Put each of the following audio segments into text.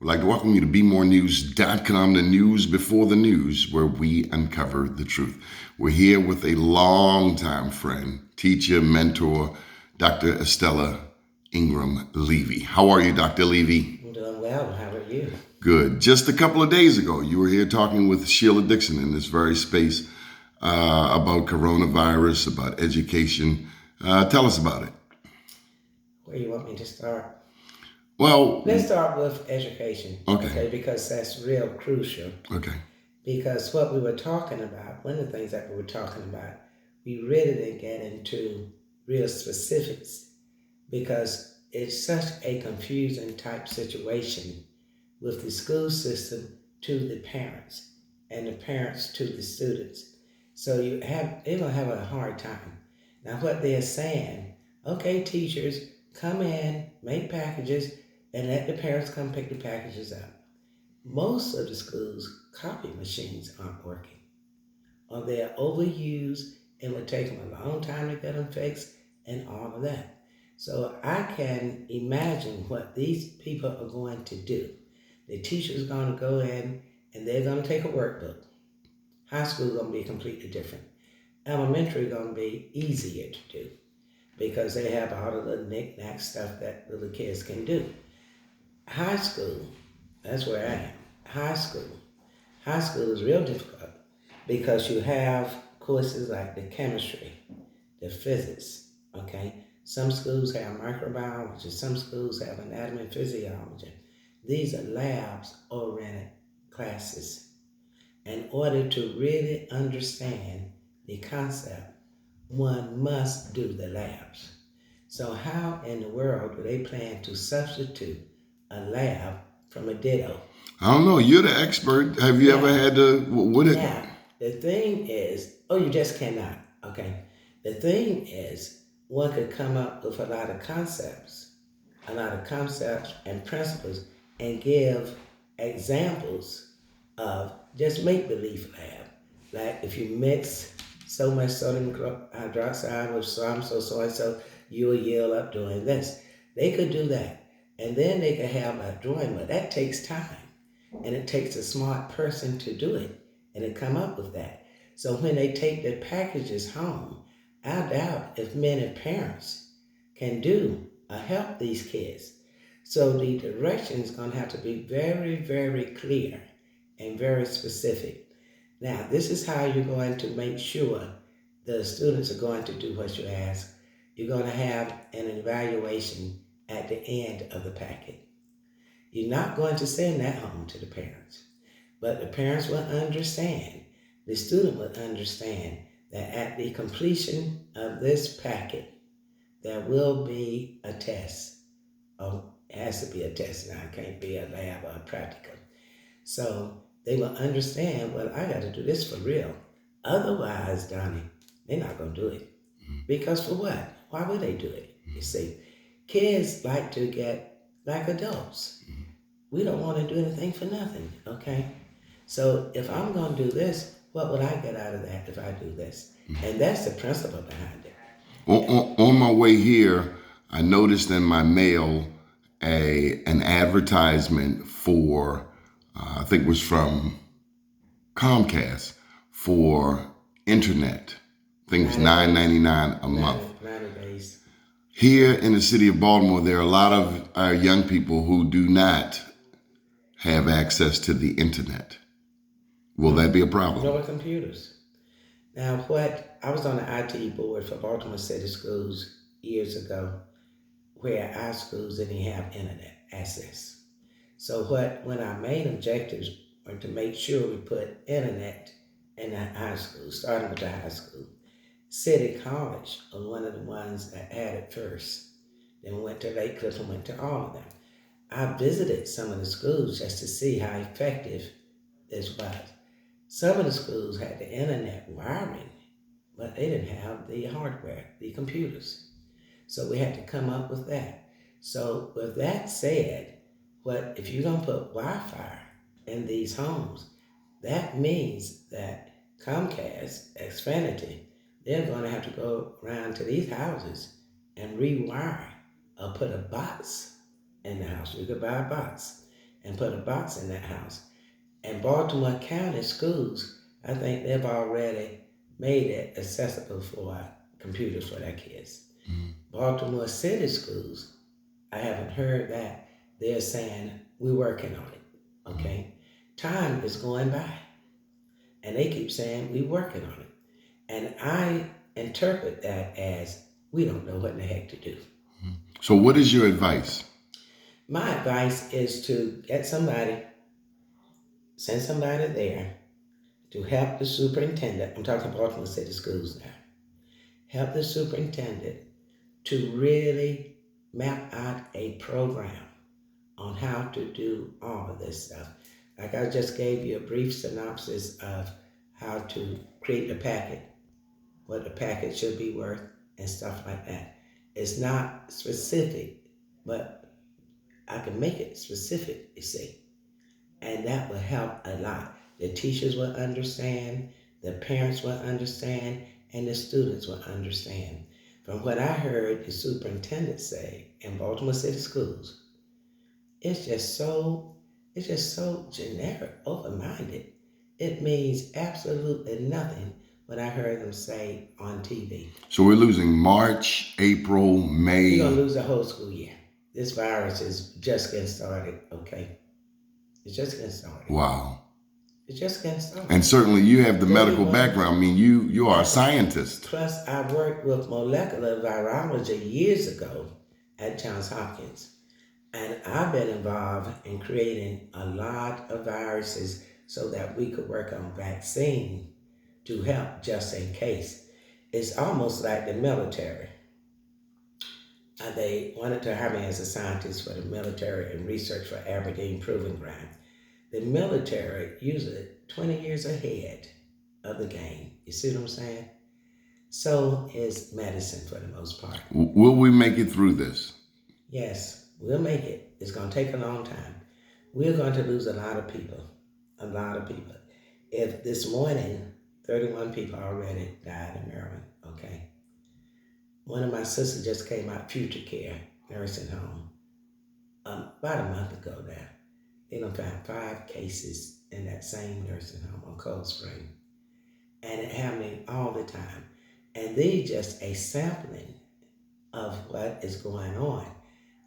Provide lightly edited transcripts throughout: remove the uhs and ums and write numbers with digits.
We'd like to welcome you to BeMoreNews.com, the news before the news, where we uncover the truth. We're here with a longtime friend, teacher, mentor, Dr. Estella Ingram-Levy. How are you, Dr. Levy? I'm doing well. How are you? Good. Just a couple of days ago, you were here talking with Sheila Dixon in this very space about coronavirus, about education. Tell us about it. Where you want me to start? Well, let's start with education. Okay. Because that's real crucial. Okay. Because what we were talking about, one of the things that we were talking about, we really didn't get into real specifics because it's such a confusing type situation with the school system to the parents and the parents to the students. So they're going to have a hard time. Now what they're saying, okay, teachers, come in, make packages, and let the parents come pick the packages up. Most of the schools' copy machines aren't working, or they're overused and would take them a long time to get them fixed and all of that. So I can imagine what these people are going to do. The teacher's going to go in and they're going to take a workbook. High school is going to be completely different. Elementary is going to be easier to do because they have all the little knick-knack stuff that little kids can do. High school, that's where I am. High school is real difficult because you have courses like the chemistry, the physics, okay? Some schools have microbiology, some schools have anatomy and physiology. These are labs-oriented classes. In order to really understand the concept, one must do the labs. So how in the world do they plan to substitute a lab from a ditto? I don't know. You're the expert. Have you ever had to? Now, the thing is, you just cannot. Okay. The thing is, one could come up with a lot of concepts and principles, and give examples of just make-believe lab. Like if you mix so much sodium hydroxide with so you will yield up doing this. They could do that. And then they could have a drawing, but that takes time. And it takes a smart person to do it and to come up with that. So when they take their packages home, I doubt if many parents can do or help these kids. So the direction is going to have to be very, very clear and very specific. Now, this is how you're going to make sure the students are going to do what you ask. You're going to have an evaluation at the end of the packet. You're not going to send that home to the parents, but the parents will understand, the student will understand that at the completion of this packet, there will be a test. It has to be a test now, it can't be a lab or a practicum. So they will understand, well, I got to do this for real. Otherwise, Donnie, they're not going to do it. Because for what? Why would they do it? You see, kids like to get like adults. We don't want to do anything for nothing, okay? So if I'm going to do this, what would I get out of that if I do this? And that's the principle behind it. On my way here, I noticed in my mail an advertisement for, I think it was from Comcast, for internet. I think it was $9.99 a month. 90 days. Here in the city of Baltimore, there are a lot of our young people who do not have access to the internet. Will that be a problem? No computers. Now, I was on the IT board for Baltimore City Schools years ago, where our schools didn't have internet access. So when our main objectives were to make sure we put internet in the high school, starting with the high school. City College was one of the ones that had it first. Then we went to Lake Cliff and went to all of them. I visited some of the schools just to see how effective this was. Some of the schools had the internet wiring, but they didn't have the hardware, the computers. So we had to come up with that. So with that said, if you're going to put Wi-Fi in these homes, that means that Comcast, Xfinity, they're going to have to go around to these houses and rewire or put a box in the house. You could buy a box and put a box in that house. And Baltimore County schools, I think they've already made it accessible for computers for their kids. Baltimore City schools, I haven't heard that. They're saying, we're working on it. Okay? Time is going by. And they keep saying, we're working on it. And I interpret that as, we don't know what in the heck to do. So what is your advice? My advice is to get somebody, send somebody there to help the superintendent. I'm talking Baltimore City Schools now. Help the superintendent to really map out a program on how to do all of this stuff. Like I just gave you a brief synopsis of how to create a packet, what the packet should be worth, and stuff like that. It's not specific, but I can make it specific, you see. And that will help a lot. The teachers will understand, the parents will understand, and the students will understand. From what I heard the superintendent say in Baltimore City Schools, it's just so generic, open-minded. It means absolutely nothing what I heard them say on TV. So we're losing March, April, May. You're going to lose the whole school year. This virus is just getting started, okay? It's just getting started. Wow. It's just getting started. And certainly you have the medical background. I mean, you are a scientist. Plus, I worked with molecular virology years ago at Johns Hopkins. And I've been involved in creating a lot of viruses so that we could work on vaccine to help just in case. It's almost like the military. They wanted to hire me as a scientist for the military and research for Aberdeen Proving Ground. The military usually 20 years ahead of the game. You see what I'm saying? So is medicine for the most part. Will we make it through this? Yes, we'll make it. It's going to take a long time. We're going to lose a lot of people. A lot of people. If this morning, 31 people already died in Maryland, okay? One of my sisters just came out, Future Care Nursing Home, about a month ago now. They done found 5 cases in that same nursing home on Cold Spring. And it happening all the time. And they just a sampling of what is going on.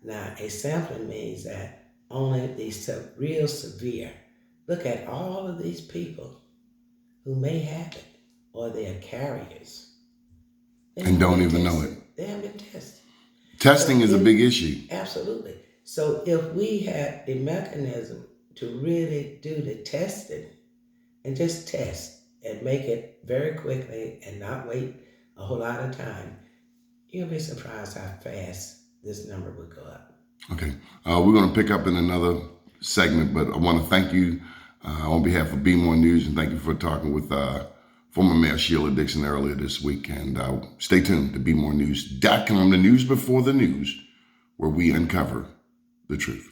Now, a sampling means that only these real severe. Look at all of these people who may have it, or they're carriers. And don't even know it. They haven't been tested. Testing is a big issue. Absolutely. So if we had the mechanism to really do the testing and just test and make it very quickly and not wait a whole lot of time, you'll be surprised how fast this number would go up. Okay. We're going to pick up in another segment, but I want to thank you on behalf of Be More News, and thank you for talking with former Mayor Sheila Dixon earlier this week. And stay tuned to BeMoreNews.com, the news before the news, where we uncover the truth.